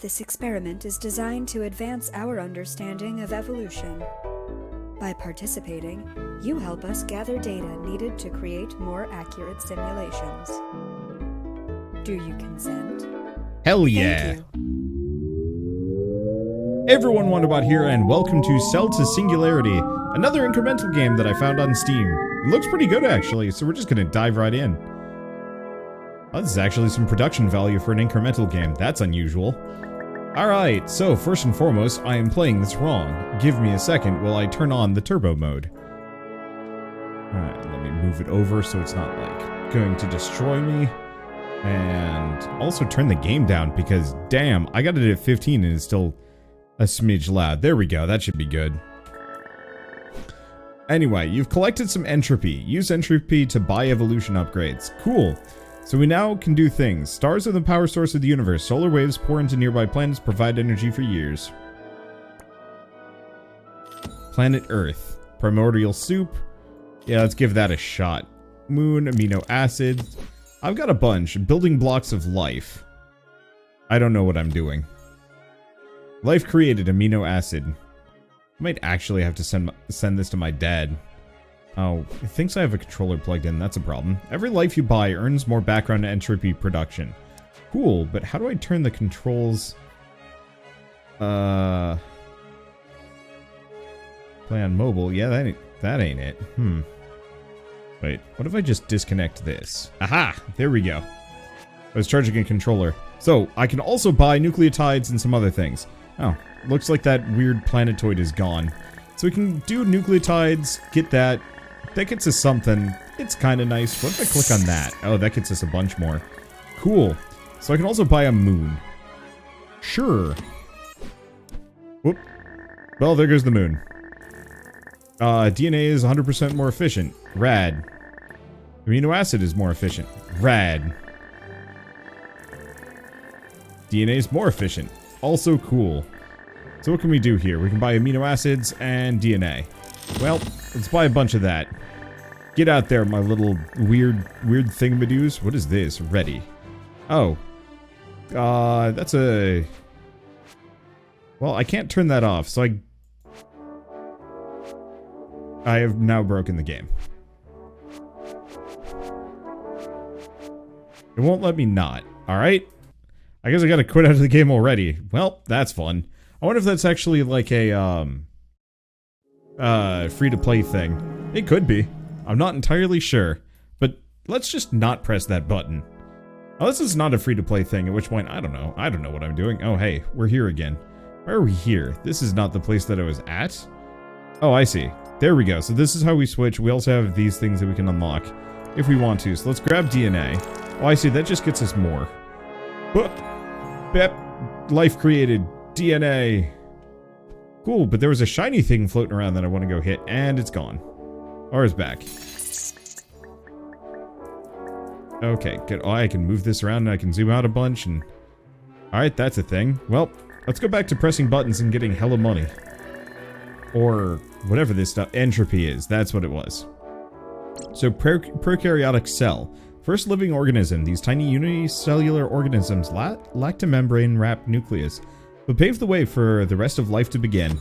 This experiment is designed to advance our understanding of evolution. By participating, you help us gather data needed to create more accurate simulations. Do you consent? Hell yeah! Thank you. Hey everyone, Wanderbot here, and welcome to Cell to Singularity, another incremental game that I found on Steam. It looks pretty good actually, so we're just gonna dive right in. Oh, this is actually some production value for an incremental game. That's unusual. Alright, so first and foremost, I am playing this wrong. Give me a second while I turn on the turbo mode. Alright, let me move it over so it's not, like, going to destroy me. And also turn the game down because, damn, I got it at 15 and it's still a smidge loud. There we go, that should be good. Anyway, you've collected some entropy. Use entropy to buy evolution upgrades. Cool. So we now can do things. Stars are the power source of the universe. Solar waves pour into nearby planets, provide energy for years. Planet Earth. Primordial soup. Yeah, let's give that a shot. Moon, amino acids. I've got a bunch. Building blocks of life. I don't know what I'm doing. Life created, amino acid. I might actually have to send this to my dad. Oh, he thinks I have a controller plugged in. That's a problem. Every life you buy earns more background entropy production. Cool, but how do I turn the controls? Play on mobile. Yeah, that ain't it. Wait, what if I just disconnect this? Aha! There we go. I was charging a controller. So, I can also buy nucleotides and some other things. Oh, looks like that weird planetoid is gone. So we can do nucleotides, get that. That gets us something. It's kind of nice. What if I click on that? Oh, that gets us a bunch more. Cool. So I can also buy a moon. Sure. Whoop. Well, there goes the moon. DNA is 100% more efficient. Rad. Amino acid is more efficient. Rad. DNA is more efficient. Also cool. So what can we do here? We can buy amino acids and DNA. Well, let's buy a bunch of that. Get out there, my little weird thingamadoos. What is this? Ready. Oh. That's a... Well, I can't turn that off, so I have now broken the game. It won't let me not, alright? I guess I gotta quit out of the game already. Well, that's fun. I wonder if that's actually like a, free-to-play thing. It could be. I'm not entirely sure. But let's just not press that button. Oh, this is not a free-to-play thing, at which point, I don't know. I don't know what I'm doing. Oh, hey, we're here again. Why are we here? This is not the place that I was at? Oh, I see. There we go. So this is how we switch. We also have these things that we can unlock if we want to. So let's grab DNA. Oh, I see. That just gets us more. Bep. Life created. DNA. Cool, but there was a shiny thing floating around that I want to go hit, and it's gone. Or it's back. Okay, good. Oh, I can move this around and I can zoom out a bunch and... Alright, that's a thing. Well, let's go back to pressing buttons and getting hella money. Or whatever this stuff, entropy is. That's what it was. So, prokaryotic cell. First living organism. These tiny unicellular organisms lacked a membrane-wrapped nucleus, but paved the way for the rest of life to begin.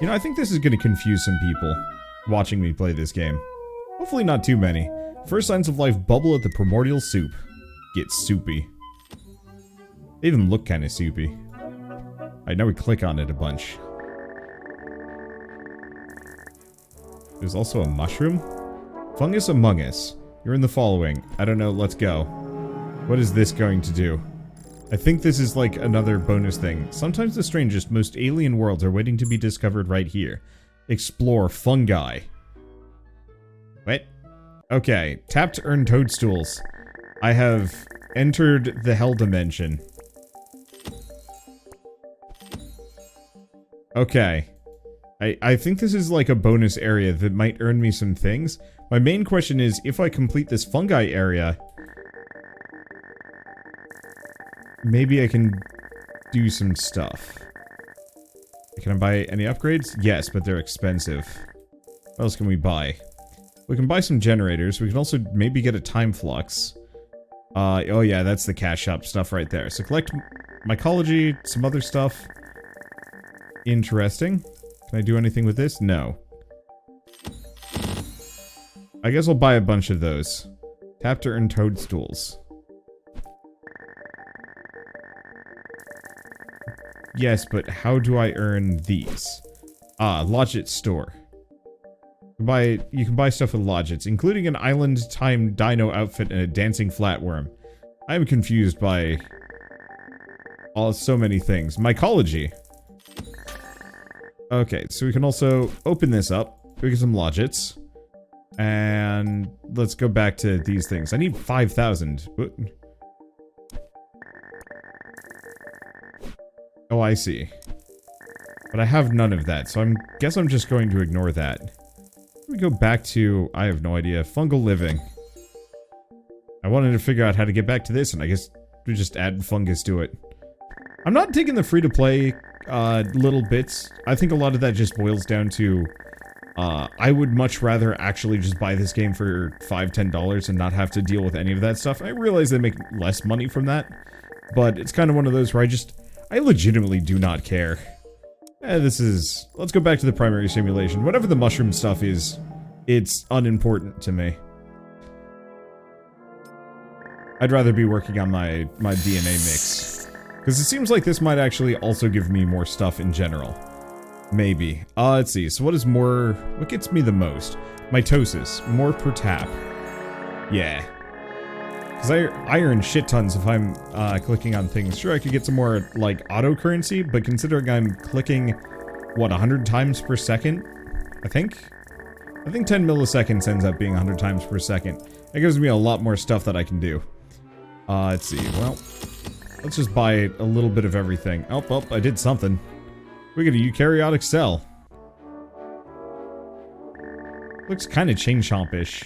You know, I think this is going to confuse some people watching me play this game. Hopefully not too many. First signs of life bubble at the primordial soup. Get soupy. They even look kind of soupy. Alright, now we click on it a bunch. There's also a mushroom. Fungus among us. You're in the following. I don't know, let's go. What is this going to do? I think this is like another bonus thing. Sometimes the strangest, most alien worlds are waiting to be discovered right here. Explore fungi. What? Okay, tap to earn toadstools. I have entered the hell dimension. Okay. I think this is like a bonus area that might earn me some things. My main question is, if I complete this fungi area... Maybe I can do some stuff. Can I buy any upgrades? Yes, but they're expensive. What else can we buy? We can buy some generators. We can also maybe get a time flux. Oh yeah, that's the cash shop stuff right there. So collect mycology, some other stuff. Interesting. Can I do anything with this? No. I guess I'll buy a bunch of those. Tap to earn toadstools. Yes, but how do I earn these? Ah, Lodgit store. You can buy stuff with Lodgits, including an island-time dino outfit and a dancing flatworm. I am confused by so many things. Mycology. Okay, so we can also open this up. We get some Lodgits. And let's go back to these things. I need 5,000. Oh, I see. But I have none of that, so I guess I'm just going to ignore that. We go back to, I have no idea, fungal living. I wanted to figure out how to get back to this, and I guess we just add fungus to it. I'm not taking the free-to-play little bits. I think a lot of that just boils down to I would much rather actually just buy this game for $5, $10 and not have to deal with any of that stuff. I realize they make less money from that, but it's kind of one of those where I legitimately do not care. Let's go back to the primary simulation. Whatever the mushroom stuff is, it's unimportant to me. I'd rather be working on my DNA mix. Because it seems like this might actually also give me more stuff in general. Maybe. Let's see. So what gets me the most? Mitosis. More per tap. Yeah. Because I earn shit tons if I'm clicking on things. Sure, I could get some more, like, auto currency, but considering I'm clicking, what, 100 times per second? I think 10 milliseconds ends up being 100 times per second. That gives me a lot more stuff that I can do. Let's see. Well, let's just buy a little bit of everything. Oh, I did something. We get a eukaryotic cell. Looks kind of chain chomp-ish.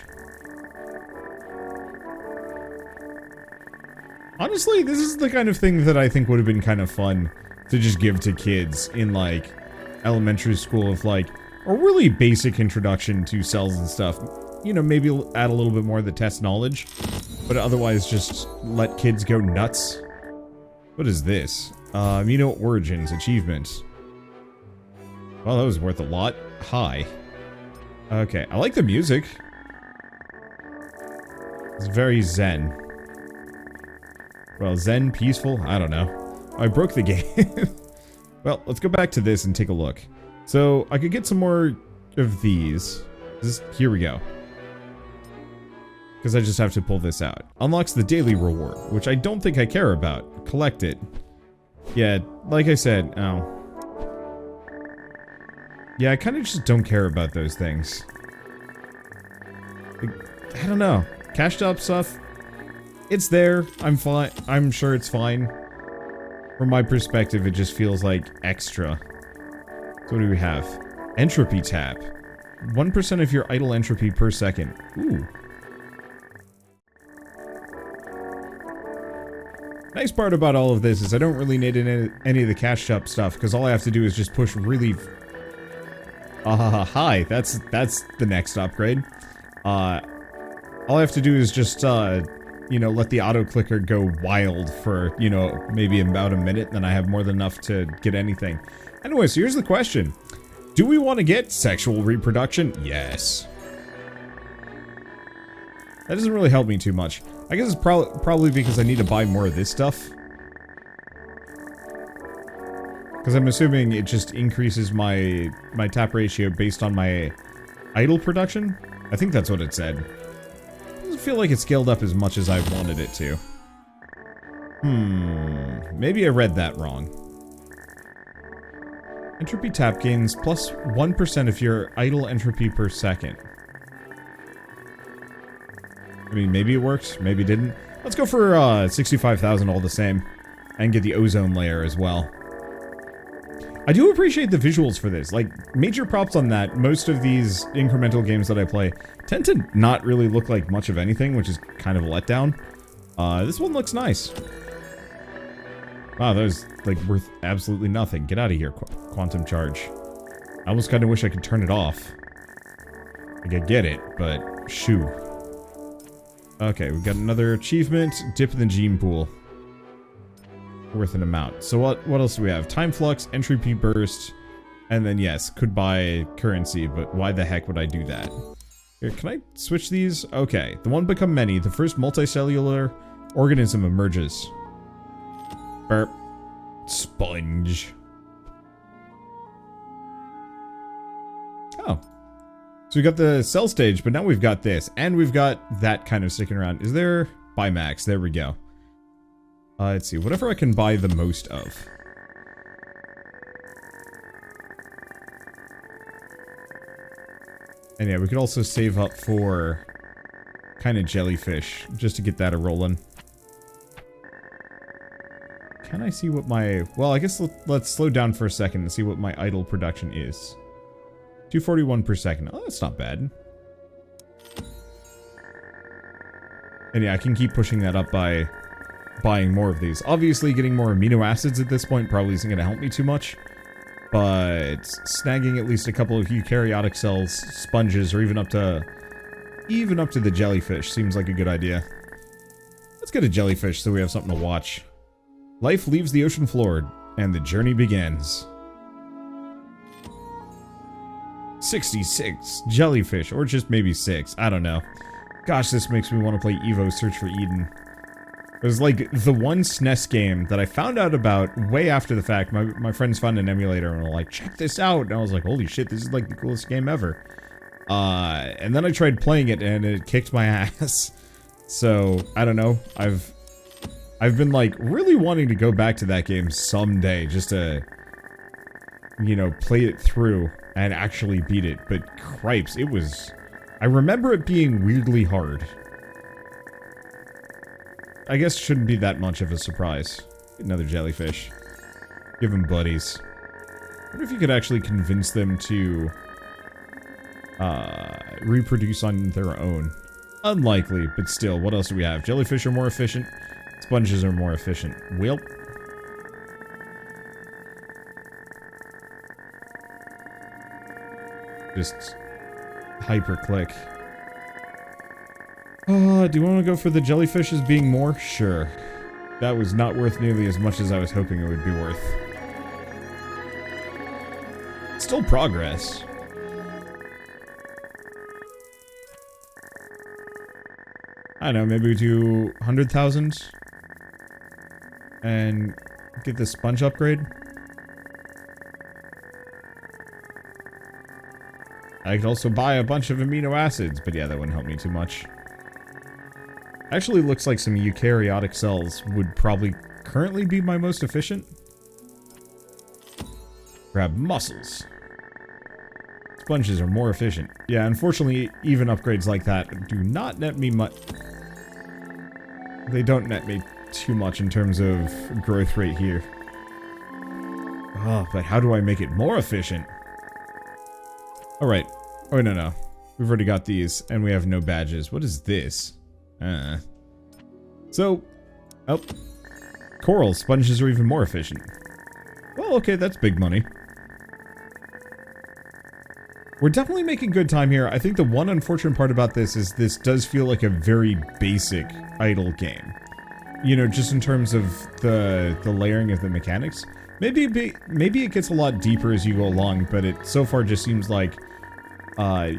Honestly, this is the kind of thing that I think would have been kind of fun to just give to kids in, like, elementary school of, like, a really basic introduction to cells and stuff. You know, maybe add a little bit more of the test knowledge, but otherwise just let kids go nuts. What is this? Amino Origins achievement. Well, that was worth a lot. Hi. Okay, I like the music. It's very zen. Well, zen, peaceful, I don't know. I broke the game. Well, let's go back to this and take a look. So, I could get some more of these. Here we go. Because I just have to pull this out. Unlocks the daily reward, which I don't think I care about. Collect it. Yeah, like I said, yeah, I kind of just don't care about those things. I don't know. Cashed up stuff, it's there. I'm fine. I'm sure it's fine. From my perspective, it just feels like extra. So what do we have? Entropy tap. 1% of your idle entropy per second. Ooh. Nice part about all of this is I don't really need any of the cashed up stuff, because all I have to do is just push really... hi, that's the next upgrade. All I have to do is just, you know, let the auto-clicker go wild for, you know, maybe about a minute, then I have more than enough to get anything. Anyway, so here's the question. Do we want to get sexual reproduction? Yes. That doesn't really help me too much. I guess it's probably because I need to buy more of this stuff. Because I'm assuming it just increases my tap ratio based on my idle production? I think that's what it said. Doesn't feel like it scaled up as much as I wanted it to. Maybe I read that wrong. Entropy tap gains plus 1% of your idle entropy per second. I mean, maybe it worked, maybe it didn't. Let's go for 65,000 all the same. And get the ozone layer as well. I do appreciate the visuals for this. Like, major props on that. Most of these incremental games that I play tend to not really look like much of anything, which is kind of a letdown. This one looks nice. Wow, that was, like, worth absolutely nothing. Get out of here, quantum charge. I almost kind of wish I could turn it off. Like, I get it, but shoo. Okay, we've got another achievement. Dip in the gene pool. worth an amount. So what else do we have? Time flux, entropy burst, and then yes, could buy currency, but why the heck would I do that? Here, can I switch these? Okay, the one become many. The first multicellular organism emerges. Burp. Sponge. Oh. So we got the cell stage, but now we've got this. And we've got that kind of sticking around. Is there... Buy max. There we go. Let's see. Whatever I can buy the most of. And yeah, we could also save up for kind of jellyfish, just to get that a-rolling. Can I see what my... Well, I guess let's slow down for a second and see what my idle production is. 241 per second. Oh, that's not bad. And yeah, I can keep pushing that up by buying more of these. Obviously, getting more amino acids at this point probably isn't going to help me too much. But snagging at least a couple of eukaryotic cells, sponges, or even up to the jellyfish seems like a good idea. Let's get a jellyfish so we have something to watch. Life leaves the ocean floor, and the journey begins. 66 jellyfish, or just maybe 6. I don't know. Gosh, this makes me want to play Evo Search for Eden. It was like the one SNES game that I found out about way after the fact. My friends found an emulator and were like, check this out. And I was like, holy shit, this is like the coolest game ever. And then I tried playing it and it kicked my ass. So, I don't know. I've been like really wanting to go back to that game someday just to, you know, play it through and actually beat it. But cripes, it was... I remember it being weirdly hard. I guess shouldn't be that much of a surprise. Another jellyfish. Give them buddies. What if you could actually convince them to reproduce on their own? Unlikely, but still, what else do we have? Jellyfish are more efficient. Sponges are more efficient. Well. Just hyper-click. Do you want to go for the jellyfishes being more? Sure. That was not worth nearly as much as I was hoping it would be worth. Still progress. I don't know, maybe we do 100,000 and get the sponge upgrade. I could also buy a bunch of amino acids, but yeah, that wouldn't help me too much. Actually, looks like some eukaryotic cells would probably currently be my most efficient. Grab mussels. Sponges are more efficient. Yeah, unfortunately, even upgrades like that do not net me much. They don't net me too much in terms of growth rate here. Oh, but how do I make it more efficient? Alright. Oh, no. We've already got these, and we have no badges. What is this? So, oh, coral sponges are even more efficient. Well, okay, that's big money. We're definitely making good time here. I think the one unfortunate part about this is this does feel like a very basic idle game. You know, just in terms of the layering of the mechanics. Maybe it gets a lot deeper as you go along, but it so far just seems like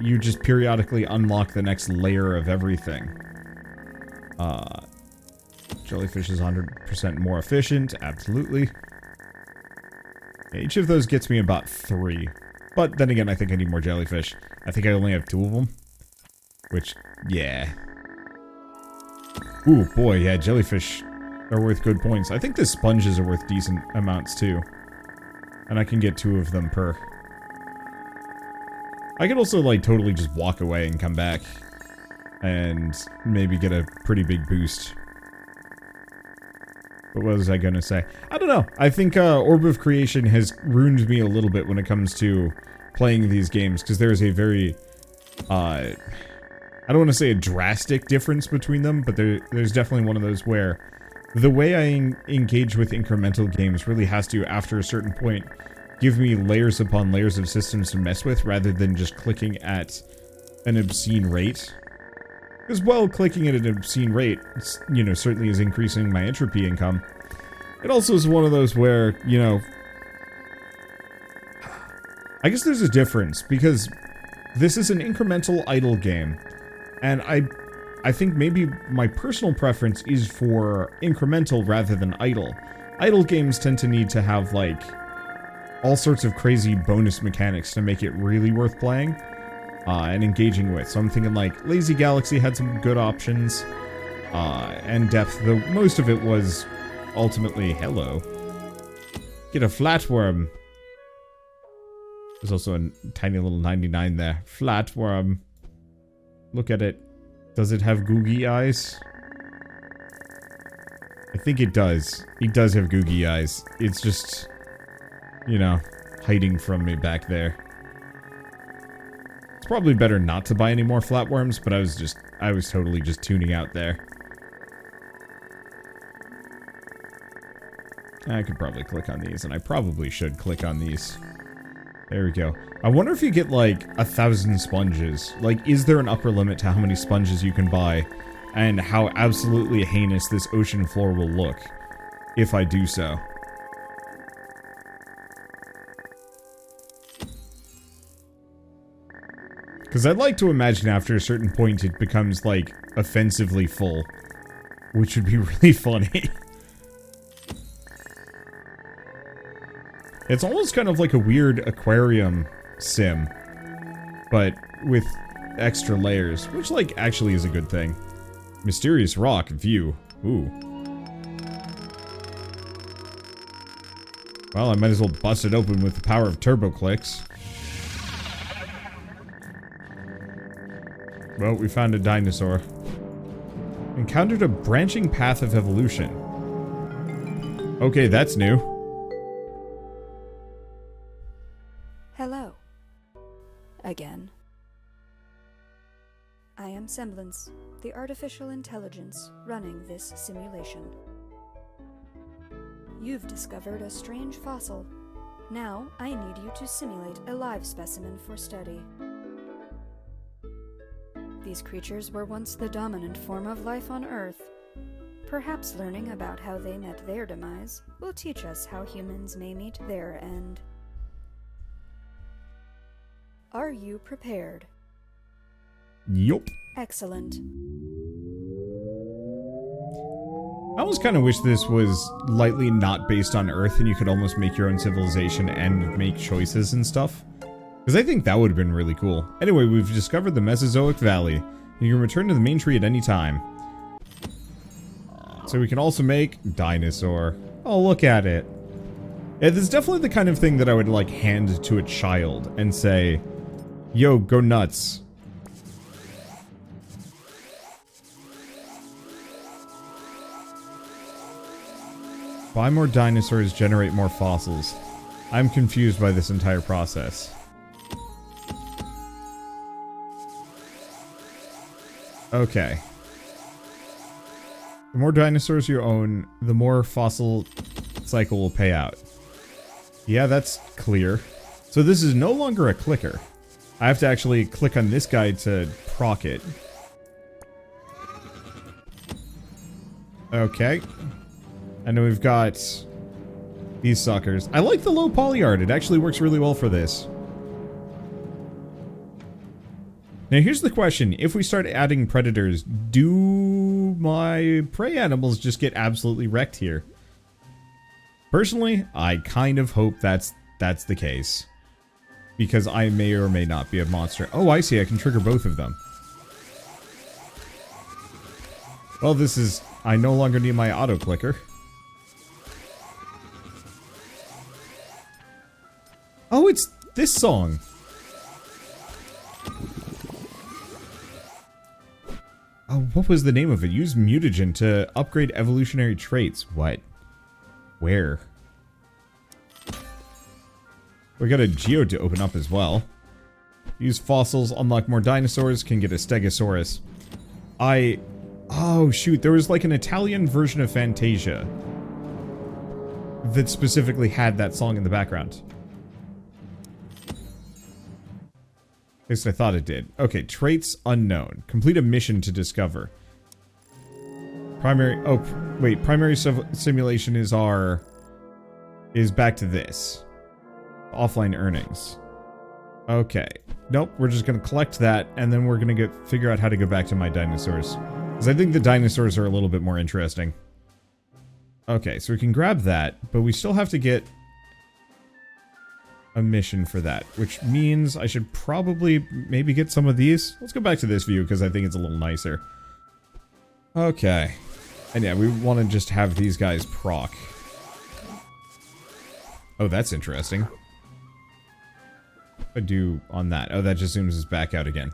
you just periodically unlock the next layer of everything. Jellyfish is 100% more efficient, absolutely. Each of those gets me about 3. But then again, I think I need more jellyfish. I think I only have 2 of them. Which, yeah. Ooh, boy, yeah, jellyfish are worth good points. I think the sponges are worth decent amounts, too. And I can get 2 of them per. I could also, like, totally just walk away and come back. And maybe get a pretty big boost. But what was I gonna say? I don't know. I think Orb of Creation has ruined me a little bit when it comes to playing these games, because there's a very, I don't want to say a drastic difference between them, but there's definitely one of those where the way I engage with incremental games really has to, after a certain point, give me layers upon layers of systems to mess with, rather than just clicking at an obscene rate. Because while clicking at an obscene rate, you know, certainly is increasing my entropy income, It also is one of those where, you know, I guess there's a difference, because this is an incremental idle game, and I think maybe my personal preference is for incremental rather than idle. Idle games tend to need to have, like, all sorts of crazy bonus mechanics to make it really worth playing and engaging with. So I'm thinking, like, Lazy Galaxy had some good options, and depth, though most of it was ultimately, hello. Get a flatworm. There's also a tiny little 99 there. Flatworm. Look at it. Does it have googie eyes? I think it does. It does have googie eyes. It's just, you know, hiding from me back there. It's probably better not to buy any more flatworms, but I was totally just tuning out there. I could probably click on these, and I probably should click on these. There we go. I wonder if you get, like, 1,000 sponges. Like, is there an upper limit to how many sponges you can buy, and how absolutely heinous this ocean floor will look if I do so? Because I'd like to imagine after a certain point it becomes, like, offensively full, which would be really funny. It's almost kind of like a weird aquarium sim, but with extra layers, which, like, actually is a good thing. Mysterious rock view. Ooh. Well, I might as well bust it open with the power of turbo clicks. Well, we found a dinosaur. Encountered a branching path of evolution. Okay, that's new. Hello. Again. I am Semblance, the artificial intelligence running this simulation. You've discovered a strange fossil. Now, I need you to simulate a live specimen for study. These creatures were once the dominant form of life on Earth. Perhaps learning about how they met their demise will teach us how humans may meet their end. Are you prepared? Yup. Excellent. I almost kind of wish this was lightly not based on Earth and you could almost make your own civilization and make choices and stuff. Because I think that would have been really cool. Anyway, we've discovered the Mesozoic Valley. You can return to the main tree at any time. So we can also make dinosaur. Oh, look at it. Yeah, this is definitely the kind of thing that I would, like, hand to a child and say, yo, go nuts. Buy more dinosaurs, generate more fossils. I'm confused by this entire process. Okay. The more dinosaurs you own, the more fossil cycle will pay out. Yeah, that's clear. So this is no longer a clicker. I have to actually click on this guy to proc it. Okay. And then we've got these suckers. I like the low poly art. It actually works really well for this. Now here's the question. If we start adding predators, do my prey animals just get absolutely wrecked here? Personally, I kind of hope that's the case. Because I may or may not be a monster. Oh, I see. I can trigger both of them. Well, this is... I no longer need my auto clicker. Oh, it's this song. Oh, what was the name of it? Use mutagen to upgrade evolutionary traits. What? Where? We got a geode to open up as well. Use fossils, unlock more dinosaurs, can get a stegosaurus. Oh shoot, there was like an Italian version of Fantasia that specifically had that song in the background. At least I thought it did. Okay, traits unknown. Complete a mission to discover. Primary... Oh, wait. Primary simulation is our... is back to this. Offline earnings. Okay. Nope, we're just gonna collect that, and then we're gonna figure out how to go back to my dinosaurs. Because I think the dinosaurs are a little bit more interesting. Okay, so we can grab that, but we still have to get a mission for that, which means I should probably maybe get some of these. Let's go back to this view, because I think it's a little nicer. Okay. And yeah, we want to just have these guys proc. Oh, that's interesting. I do on that. Oh, that just zooms us back out again.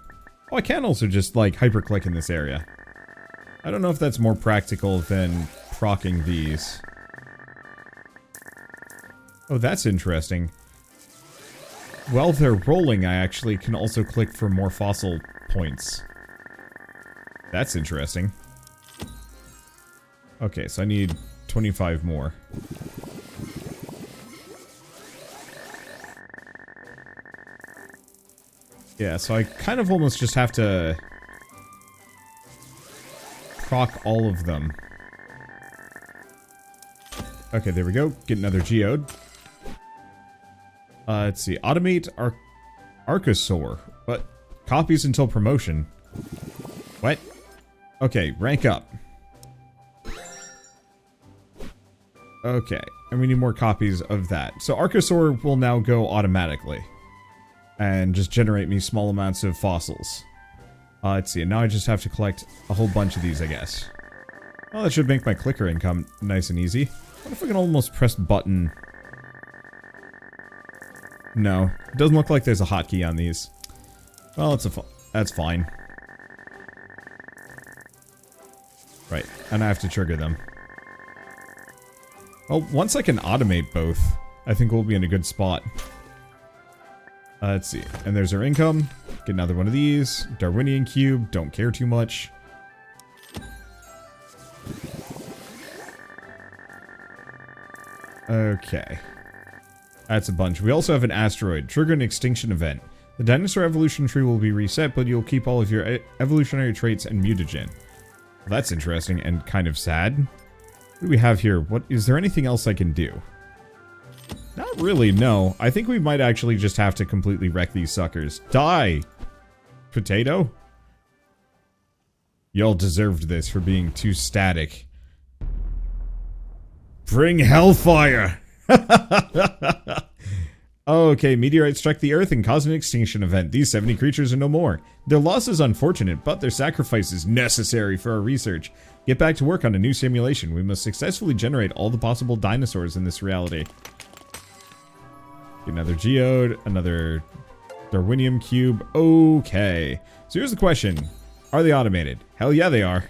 Oh, I can also just, like, hyper-click in this area. I don't know if that's more practical than proccing these. Oh, that's interesting. While they're rolling, I actually can also click for more fossil points. That's interesting. Okay, so I need 25 more. Yeah, so I kind of almost just have to proc all of them. Okay, there we go. Get another geode. Let's see. Automate Archosaur. What? Copies until promotion. What? Okay, rank up. Okay, and we need more copies of that. So Archosaur will now go automatically. And just generate me small amounts of fossils. Let's see, and now I just have to collect a whole bunch of these, I guess. Well, that should make my clicker income nice and easy. What if I can almost press button? No, it doesn't look like there's a hotkey on these. Well, that's fine. Right, and I have to trigger them. Well, once I can automate both, I think we'll be in a good spot. Let's see. And there's our income. Get another one of these. Darwinian cube. Don't care too much. Okay. That's a bunch. We also have an asteroid. Trigger an extinction event. The dinosaur evolution tree will be reset, but you'll keep all of your evolutionary traits and mutagen. Well, that's interesting and kind of sad. What do we have here? What is there anything else I can do? Not really, no. I think we might actually just have to completely wreck these suckers. Die! Potato? Y'all deserved this for being too static. Bring hellfire! Okay, meteorite struck the Earth and caused an extinction event. These 70 creatures are no more. Their loss is unfortunate, but their sacrifice is necessary for our research. Get back to work on a new simulation. We must successfully generate all the possible dinosaurs in this reality. Another geode, another Darwinium cube. Okay. So here's the question. Are they automated? Hell yeah, they are.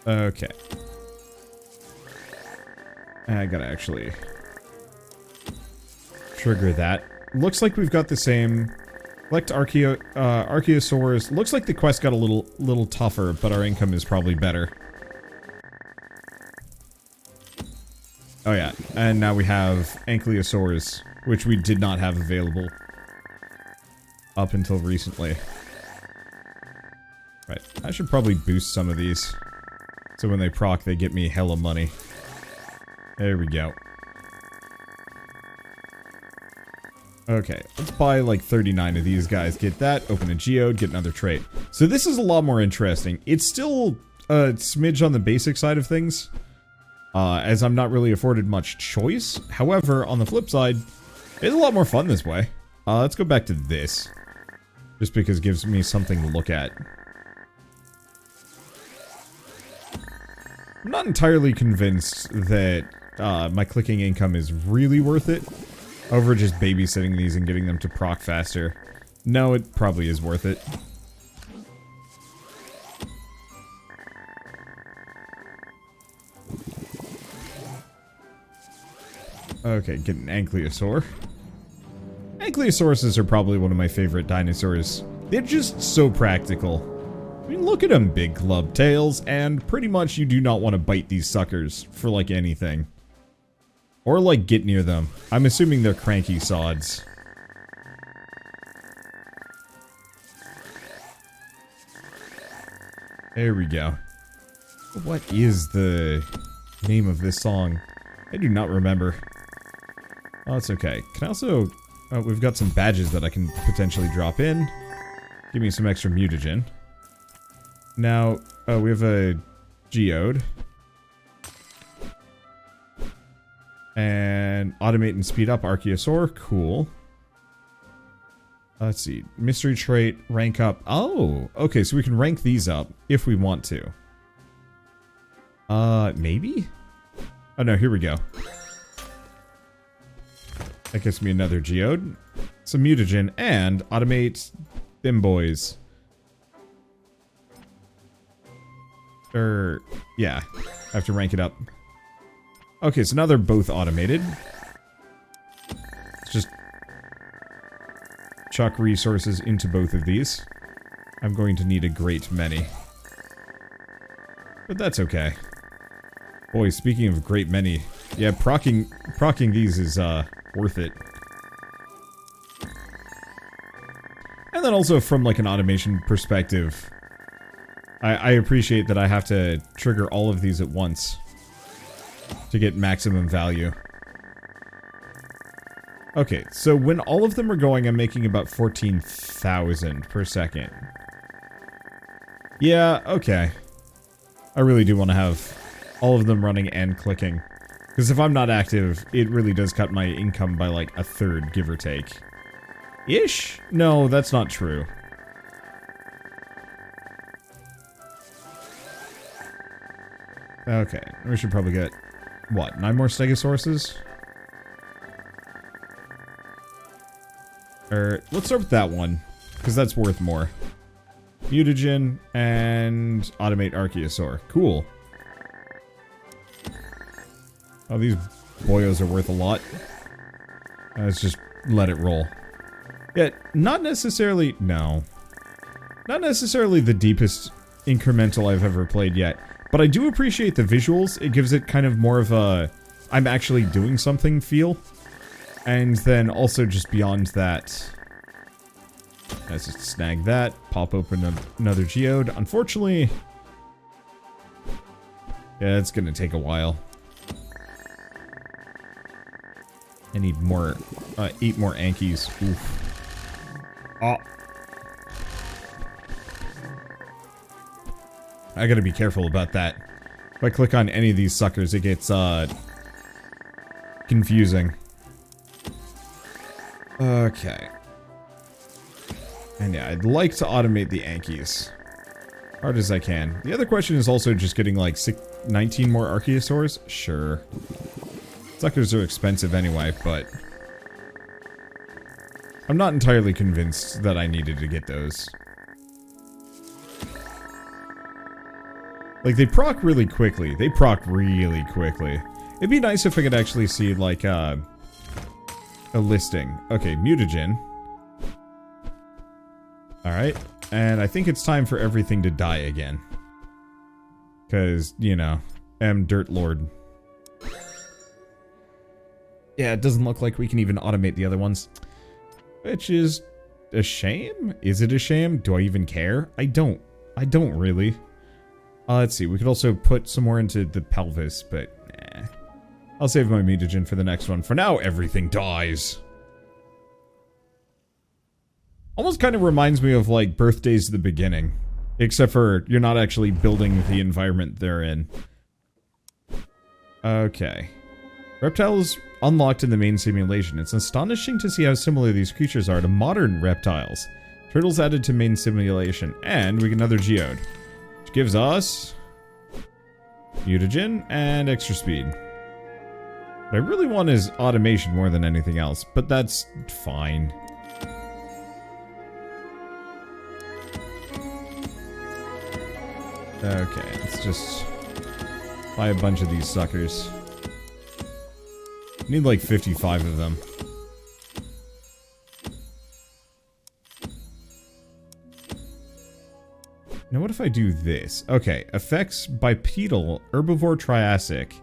Okay. I gotta actually trigger that. Looks like we've got the same. Collect Archaeosaurs. Looks like the quest got a little tougher, but our income is probably better. Oh yeah, and now we have Ankylosaurs, which we did not have available up until recently. Right, I should probably boost some of these, so when they proc, they get me hella money. There we go. Okay, let's buy like 39 of these guys, get that, open a geode, get another trait. So this is a lot more interesting. It's still a smidge on the basic side of things. As I'm not really afforded much choice. However, on the flip side, it's a lot more fun this way. Let's go back to this. Just because it gives me something to look at. I'm not entirely convinced that my clicking income is really worth it over just babysitting these and getting them to proc faster. No, it probably is worth it. Okay, get an Ankylosaur. Ankylosauruses are probably one of my favorite dinosaurs. They're just so practical. I mean, look at them, big club tails, and pretty much you do not want to bite these suckers for, like, anything. Or, like, get near them. I'm assuming they're cranky sods. There we go. What is the name of this song? I do not remember. Oh, it's okay. Can I also... Oh, we've got some badges that I can potentially drop in. Give me some extra mutagen. Now, oh, we have a geode. And automate and speed up Archaeosaur. Cool. Let's see. Mystery trait, rank up. Oh, okay, so we can rank these up if we want to. Maybe? Oh no, here we go. That gives me another geode, some mutagen, and automate them boys. Yeah, I have to rank it up. Okay, so now they're both automated. Let's just chuck resources into both of these. I'm going to need a great many. But that's okay. Boy, speaking of great many, yeah, procking these is, worth it. And then also from, like, an automation perspective, I appreciate that I have to trigger all of these at once to get maximum value. Okay, so when all of them are going, I'm making about 14,000 per second. Yeah, okay. I really do want to have all of them running and clicking. Because if I'm not active, it really does cut my income by like a third, give or take. Ish? No, that's not true. Okay, we should probably get, what, 9 more Stegosauruses? Let's start with that one, because that's worth more. Mutagen and automate Archaeosaur. Cool. Oh, these boyos are worth a lot. Let's just let it roll. Yeah, not necessarily... No. Not necessarily the deepest incremental I've ever played yet. But I do appreciate the visuals. It gives it kind of more of a... I'm actually doing something feel. And then also just beyond that... Let's just snag that. Pop open another geode. Unfortunately... Yeah, it's gonna take a while. I need more... 8 more Ankies. Oof. Oh. I gotta be careful about that. If I click on any of these suckers, it gets, confusing. Okay. And yeah, I'd like to automate the Ankies. Hard as I can. The other question is also just getting, like, 19 more Archaeosaurs? Sure. Suckers are expensive anyway, but... I'm not entirely convinced that I needed to get those. Like, they proc really quickly. They proc really quickly. It'd be nice if I could actually see, like, a listing. Okay, mutagen. Alright. And I think it's time for everything to die again. Because, you know, Dirt Lord. Yeah, it doesn't look like we can even automate the other ones. Which is a shame? Is it a shame? Do I even care? I don't really. Let's see, we could also put some more into the pelvis, but nah. I'll save my mutagen for the next one. For now, everything dies. Almost kind of reminds me of, like, Birthdays at the Beginning. Except for, you're not actually building the environment they're in. Okay. Reptiles unlocked in the main simulation. It's astonishing to see how similar these creatures are to modern reptiles. Turtles added to main simulation. And we get another geode. Which gives us... mutagen and extra speed. What I really want is automation more than anything else. But that's fine. Okay, let's just buy a bunch of these suckers. I need like 55 of them. Now what if I do this? Okay, effects bipedal, herbivore Triassic.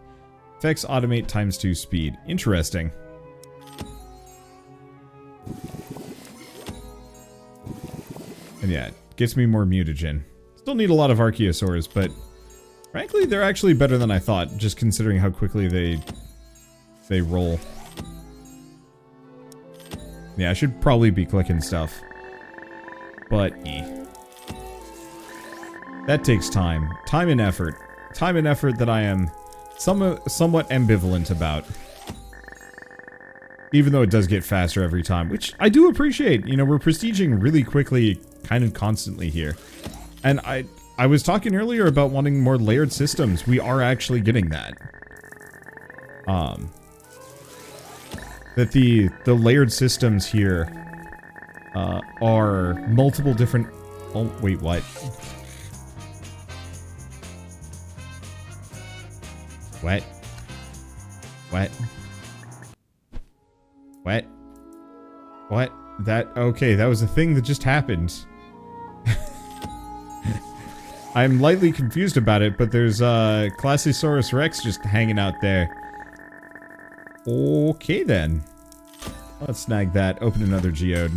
Effects automate ×2 speed. Interesting. And yeah, it gets me more mutagen. Still need a lot of Archaeosaurs, but frankly, they're actually better than I thought, just considering how quickly they roll. Yeah, I should probably be clicking stuff. But, that takes time. Time and effort. Time and effort that I am somewhat ambivalent about. Even though it does get faster every time, which I do appreciate. You know, we're prestiging really quickly, kind of constantly here. And I was talking earlier about wanting more layered systems. We are actually getting that. That the layered systems here are multiple different... Oh, wait, what? What? What? What? What? That... Okay, that was a thing that just happened. I'm lightly confused about it, but there's Classosaurus Rex just hanging out there. Okay then. Let's snag that. Open another geode.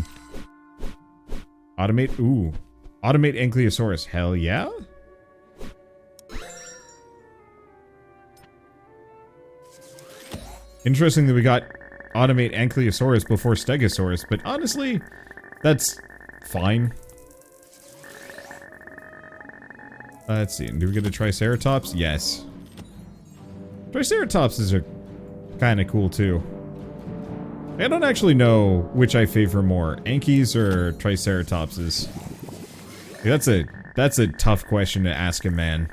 Automate. Ooh. Automate Ankylosaurus. Hell yeah? Interesting that we got Automate Ankylosaurus before Stegosaurus, but honestly, that's fine. Let's see. Do we get a Triceratops? Yes. Triceratopses are kind of cool too. I don't actually know which I favor more, Ankies or Triceratopses. That's a tough question to ask a man.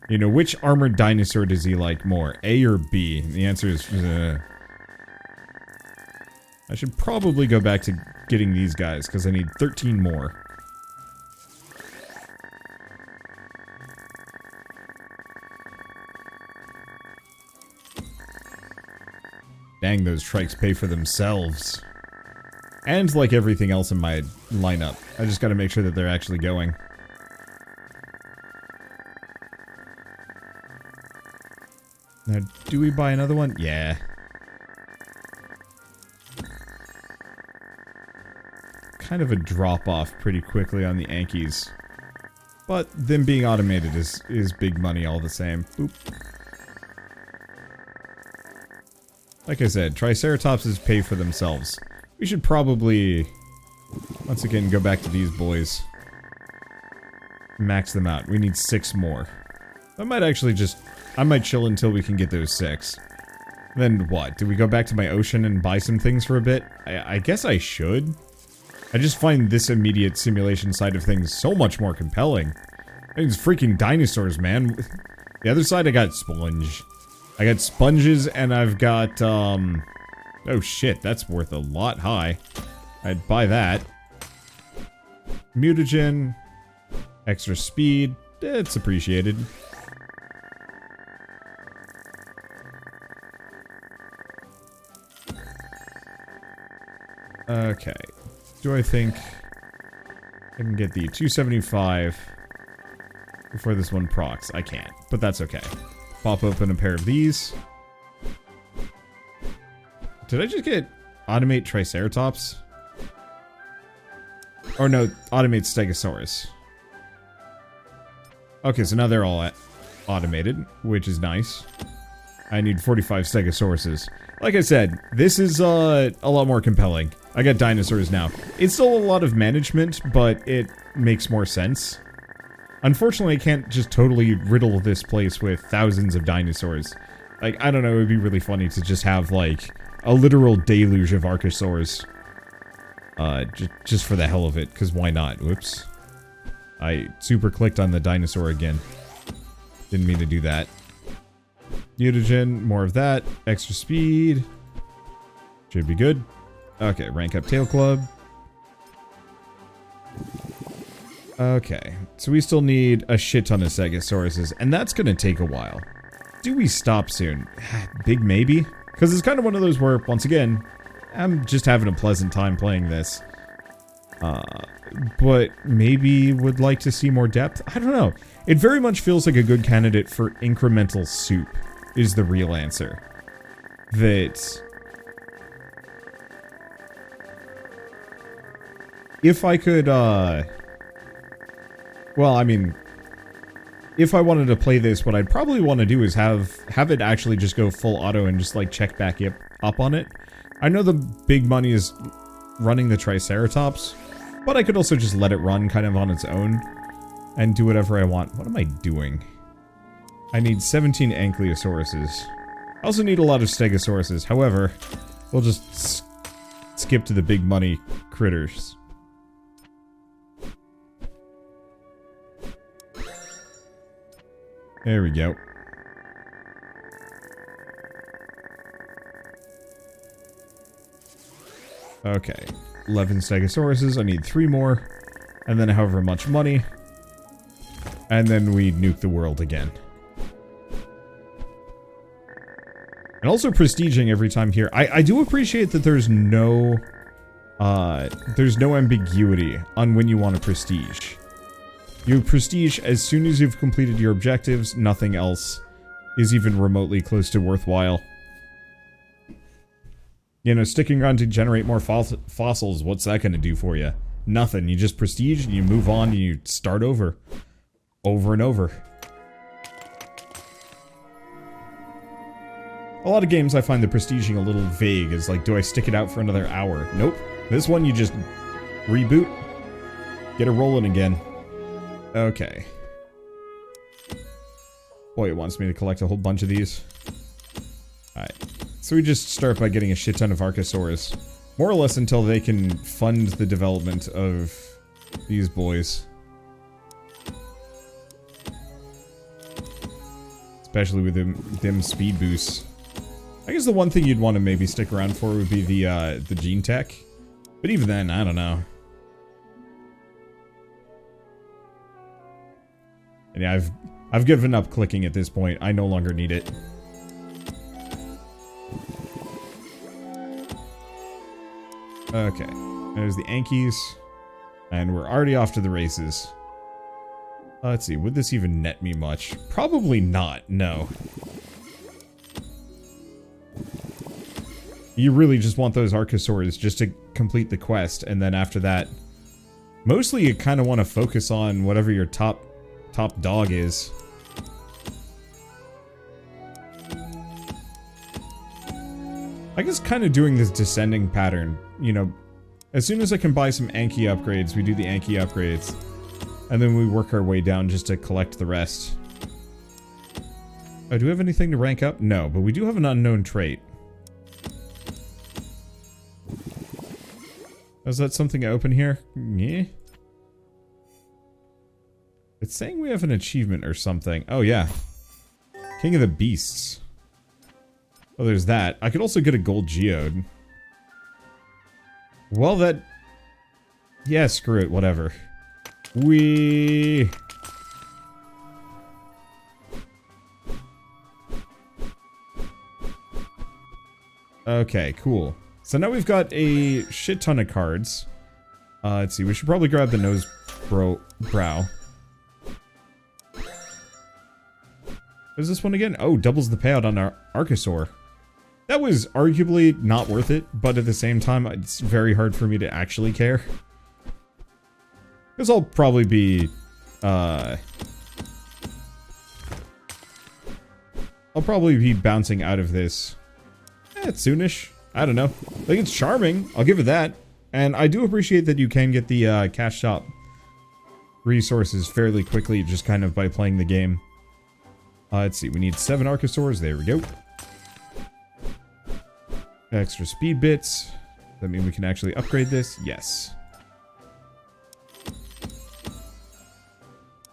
You know, which armored dinosaur does he like more, A or B? The answer is, I should probably go back to getting these guys because I need 13 more. Dang, those trikes pay for themselves. And like everything else in my lineup, I just gotta make sure that they're actually going. Now, do we buy another one? Yeah. Kind of a drop-off pretty quickly on the Ankies. But them being automated is big money all the same. Boop. Like I said, Triceratopses pay for themselves. We should probably, once again, go back to these boys. Max them out. We need 6 more. I might actually just... I might chill until we can get those 6. Then what? Do we go back to my ocean and buy some things for a bit? I guess I should. I just find this immediate simulation side of things so much more compelling. I mean, it's freaking dinosaurs, man. The other side, I got sponge. I got sponges, and I've got, oh shit, that's worth a lot high. I'd buy that. Mutagen. Extra speed. It's appreciated. Okay. Do I think I can get the 275 before this one procs? I can't, but that's okay. Pop open a pair of these. Did I just get Automate Triceratops? Or no, Automate Stegosaurus. Okay, so now they're all automated, which is nice. I need 45 Stegosauruses. Like I said, this is a lot more compelling. I got dinosaurs now. It's still a lot of management, but it makes more sense. Unfortunately, I can't just totally riddle this place with thousands of dinosaurs. Like, I don't know, it would be really funny to just have, like, a literal deluge of Archosaurs. Just for the hell of it, because why not? Whoops. I super clicked on the dinosaur again. Didn't mean to do that. Mutagen, more of that. Extra speed. Should be good. Okay, rank up Tail Club. Okay, so we still need a shit ton of Stegosauruses, and that's gonna take a while. Do we stop soon? Big maybe? Because it's kind of one of those where, once again, I'm just having a pleasant time playing this. But maybe would like to see more depth? I don't know. It very much feels like a good candidate for incremental soup, is the real answer. That... Well, I mean, if I wanted to play this, what I'd probably want to do is have it actually just go full auto and just, like, check back up on it. I know the big money is running the Triceratops, but I could also just let it run kind of on its own and do whatever I want. What am I doing? I need 17 Ankylosaurus. I also need a lot of Stegosauruses. However, we'll just skip to the big money critters. There we go. Okay. 11 Stegosauruses. I need 3 more. And then however much money. And then we nuke the world again. And also prestiging every time here. I do appreciate that there's no ambiguity on when you want to prestige. You prestige as soon as you've completed your objectives. Nothing else is even remotely close to worthwhile. You know, sticking around to generate more fossils, what's that going to do for you? Nothing. You just prestige and you move on and you start over. Over and over. A lot of games I find the prestiging a little vague. It's like, do I stick it out for another hour? Nope. This one you just reboot. Get it rolling again. Okay. Boy, it wants me to collect a whole bunch of these. Alright. So we just start by getting a shit ton of Archosaurus. More or less until they can fund the development of these boys. Especially with them speed boosts. I guess the one thing you'd want to maybe stick around for would be the gene tech. But even then, I don't know. And yeah, I've given up clicking at this point. I no longer need it. Okay. There's the Ankies. And we're already off to the races. Let's see, would this even net me much? Probably not, no. You really just want those Archosaurs just to complete the quest, and then after that, mostly you kind of want to focus on whatever your top dog is. I guess kind of doing this descending pattern, you know, as soon as I can buy some Anki upgrades, we do the Anki upgrades. And then we work our way down just to collect the rest. Oh, do we have anything to rank up? No, but we do have an unknown trait. Is that something I open here? Yeah. It's saying we have an achievement or something. Oh, yeah. King of the Beasts. Oh, there's that. I could also get a gold geode. Well, that... Yeah, screw it. Whatever. Okay, cool. So now we've got a shit ton of cards. Let's see, we should probably grab the nose brow. What is this one again? Oh, doubles the payout on our Archosaur. That was arguably not worth it, but at the same time, it's very hard for me to actually care. Because I'll probably be, bouncing out of this soonish. I don't know. I think it's charming. I'll give it that. And I do appreciate that you can get the cash shop resources fairly quickly just kind of by playing the game. Let's see. We need 7 Archosaurs. There we go. Extra speed bits. Does that mean we can actually upgrade this? Yes.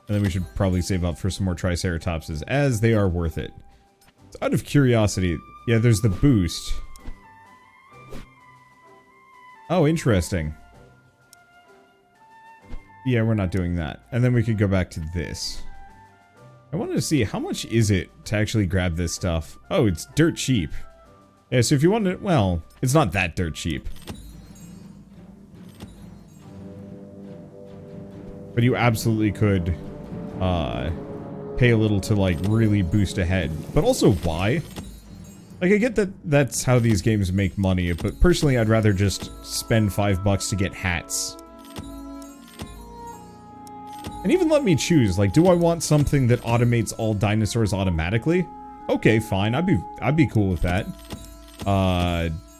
And then we should probably save up for some more Triceratopses, as they are worth it. So out of curiosity, yeah, there's the boost. Oh, interesting. Yeah, we're not doing that. And then we could go back to this. I wanted to see, how much is it to actually grab this stuff? Oh, it's dirt cheap. Yeah, so if you want to, well, it's not that dirt cheap. But you absolutely could pay a little to, like, really boost ahead. But also, why? Like, I get that that's how these games make money, but personally, I'd rather just spend $5 to get hats. And even let me choose, like, do I want something that automates all dinosaurs automatically? Okay, fine, I'd be cool with that.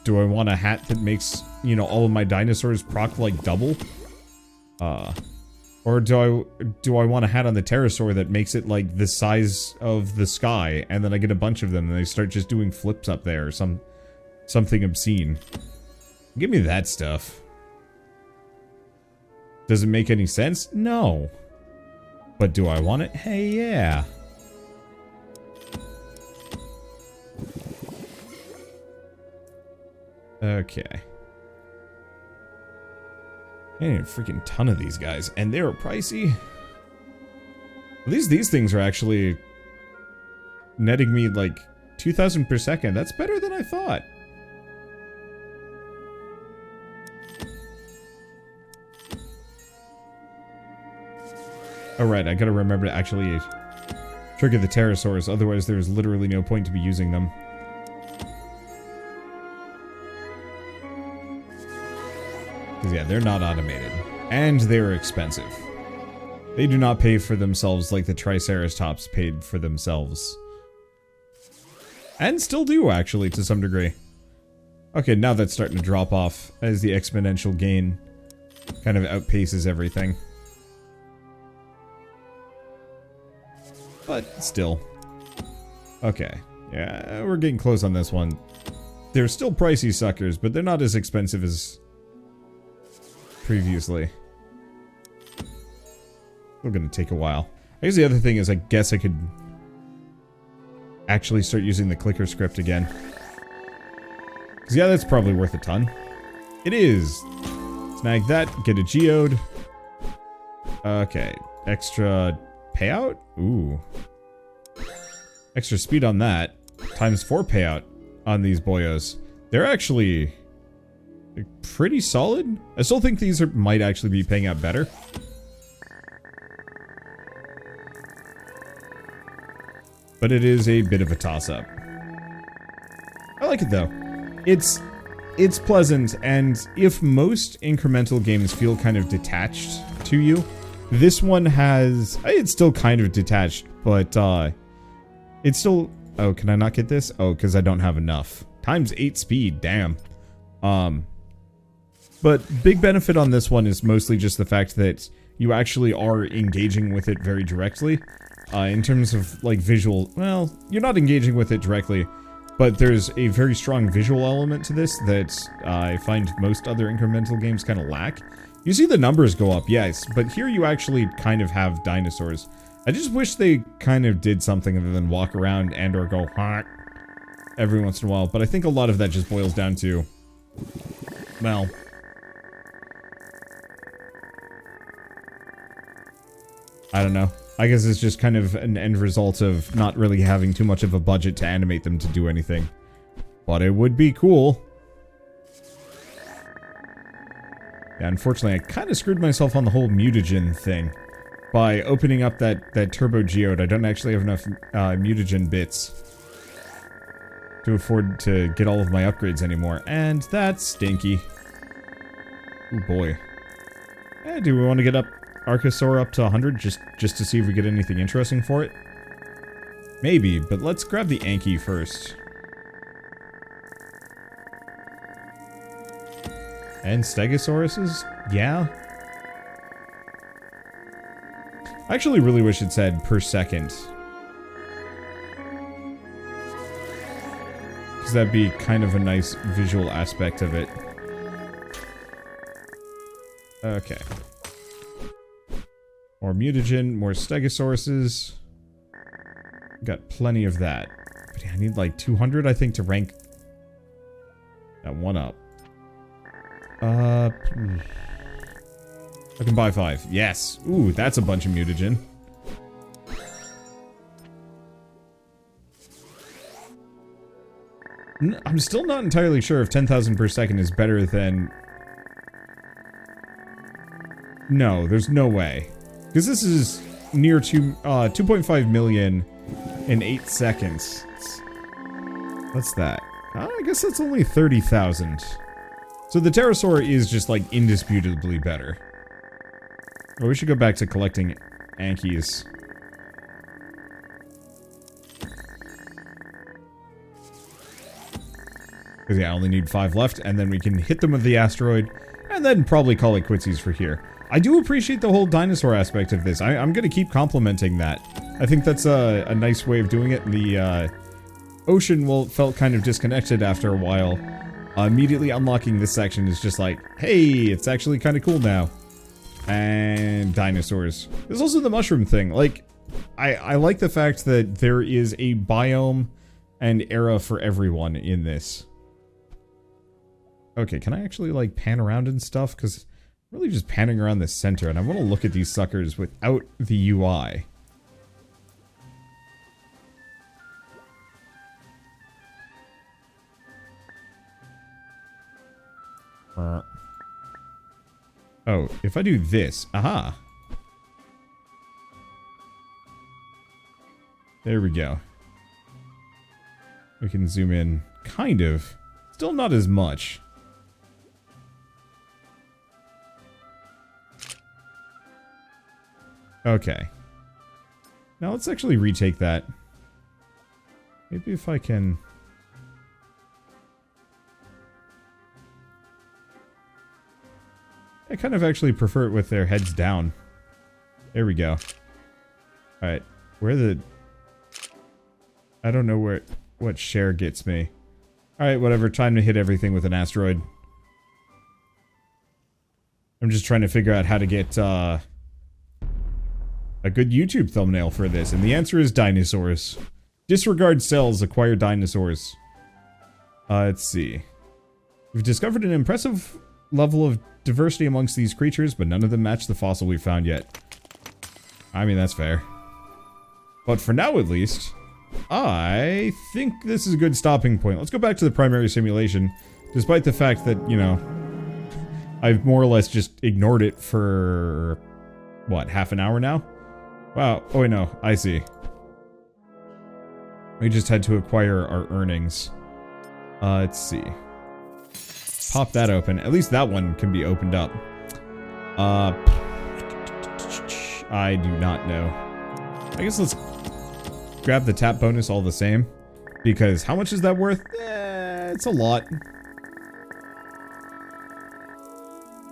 Do I want a hat that makes, you know, all of my dinosaurs proc like double? Or do I want a hat on the pterosaur that makes it like the size of the sky, and then I get a bunch of them and they start just doing flips up there or something obscene? Give me that stuff. Does it make any sense? No. But do I want it? Hey, yeah. Okay. I need a freaking ton of these guys, and they're pricey. At least these things are actually netting me like 2,000 per second. That's better than I thought. Alright, I gotta remember to actually trigger the pterosaurs, otherwise there's literally no point to be using them. Because yeah, they're not automated. And they're expensive. They do not pay for themselves like the Triceratops paid for themselves. And still do, actually, to some degree. Okay, now that's starting to drop off as the exponential gain kind of outpaces everything. But still. Okay. Yeah, we're getting close on this one. They're still pricey suckers, but they're not as expensive as previously. Still gonna take a while. I guess the other thing is I guess I could actually start using the clicker script again. Because yeah, that's probably worth a ton. It is! Snag that, get a geode. Okay. Extra payout? Ooh. Extra speed on that. Times 4 payout on these boyos. They're actually pretty solid. I still think these might actually be paying out better. But it is a bit of a toss-up. I like it though. It's pleasant, and if most incremental games feel kind of detached to you, this one has... It's still kind of detached, but it's still... Oh, can I not get this? Oh, because I don't have enough. Times 8 speed, damn. But big benefit on this one is mostly just the fact that you actually are engaging with it very directly. In terms of, like, visual... Well, you're not engaging with it directly, but there's a very strong visual element to this that I find most other incremental games kind of lack. You see the numbers go up, yes, but here you actually kind of have dinosaurs. I just wish they kind of did something other than walk around and or go honk every once in a while, but I think a lot of that just boils down to, well, I don't know. I guess it's just kind of an end result of not really having too much of a budget to animate them to do anything. But it would be cool. Yeah, unfortunately, I kind of screwed myself on the whole mutagen thing. By opening up that turbo geode, I don't actually have enough mutagen bits to afford to get all of my upgrades anymore. And that's stinky. Oh boy. Do we want to get up Archosaur up to 100 just to see if we get anything interesting for it? Maybe, but let's grab the Anki first. And Stegosauruses? Yeah. I actually really wish it said per second. Because that'd be kind of a nice visual aspect of it. Okay. More mutagen, more Stegosauruses. Got plenty of that. But yeah, I need like 200, I think, to rank that one up. I can buy 5. Yes. Ooh, that's a bunch of mutagen. I'm still not entirely sure if 10,000 per second is better than... No, there's no way. Because this is near 2.5 million in 8 seconds. What's that? I guess that's only 30,000. So the pterosaur is just, like, indisputably better. Well, we should go back to collecting Ankies. Because yeah, I only need 5 left, and then we can hit them with the asteroid, and then probably call it quitsies for here. I do appreciate the whole dinosaur aspect of this. I'm going to keep complimenting that. I think that's a nice way of doing it. The ocean felt kind of disconnected after a while. Immediately unlocking this section is just like, hey, it's actually kind of cool now. And dinosaurs. There's also the mushroom thing. Like, I like the fact that there is a biome and era for everyone in this. Okay, can I actually, like, pan around and stuff? Because I'm really just panning around the center, and I want to look at these suckers without the UI. Oh, if I do this, aha. There we go. We can zoom in, kind of. Still not as much. Okay. Now let's actually retake that. Maybe if I can... I kind of actually prefer it with their heads down. There we go. Alright. Where the... I don't know what share gets me. Alright, whatever. Time to hit everything with an asteroid. I'm just trying to figure out how to get, a good YouTube thumbnail for this, and the answer is dinosaurs. Disregard cells, acquire dinosaurs. Let's see. We've discovered an impressive level of diversity amongst these creatures, but none of them match the fossil we found yet. I mean, that's fair. But for now, at least, I think this is a good stopping point. Let's go back to the primary simulation, despite the fact that, you know, I've more or less just ignored it for, what, half an hour now? Wow. Oh, wait, no. I see. We just had to acquire our earnings. Let's see. Pop that open. At least that one can be opened up. I do not know. I guess let's grab the tap bonus all the same. Because how much is that worth? It's a lot.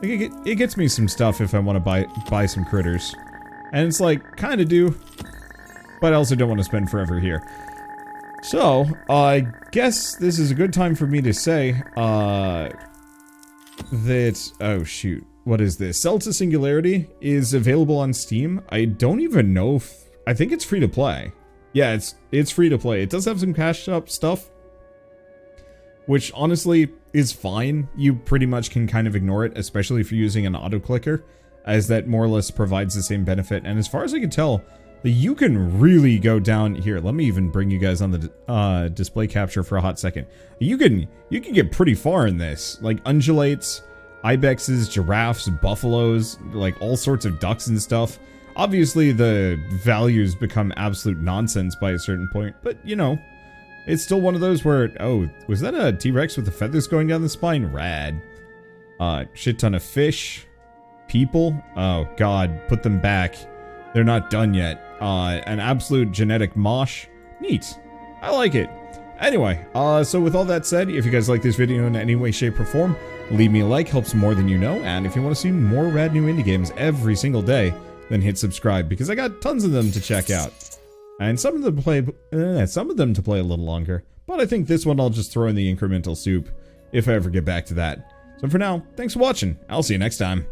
It gets me some stuff if I want to buy some critters. And it's like, kind of do. But I also don't want to spend forever here. So, I guess this is a good time for me to say, that... Oh, shoot. What is this? Sell to Singularity is available on Steam. I don't even know if... I think it's free to play. Yeah, it's free to play. It does have some cashed up stuff, which honestly is fine. You pretty much can kind of ignore it, especially if you're using an auto-clicker, as that more or less provides the same benefit. And as far as I can tell, you can really go down here. Let me even bring you guys on the display capture for a hot second. You can get pretty far in this, like undulates, ibexes, giraffes, buffaloes, like all sorts of ducks and stuff. Obviously, the values become absolute nonsense by a certain point, but you know, it's still one of those where, oh, was that a T-Rex with the feathers going down the spine? Rad. Shit ton of fish, people. Oh God, put them back. They're not done yet. An absolute genetic mosh. Neat. I like it. Anyway, so with all that said, if you guys like this video in any way, shape, or form, leave me a like, helps more than you know, and if you want to see more rad new indie games every single day, then hit subscribe, because I got tons of them to check out. And some of them to play a little longer, but I think this one I'll just throw in the incremental soup, if I ever get back to that. So for now, thanks for watching. I'll see you next time.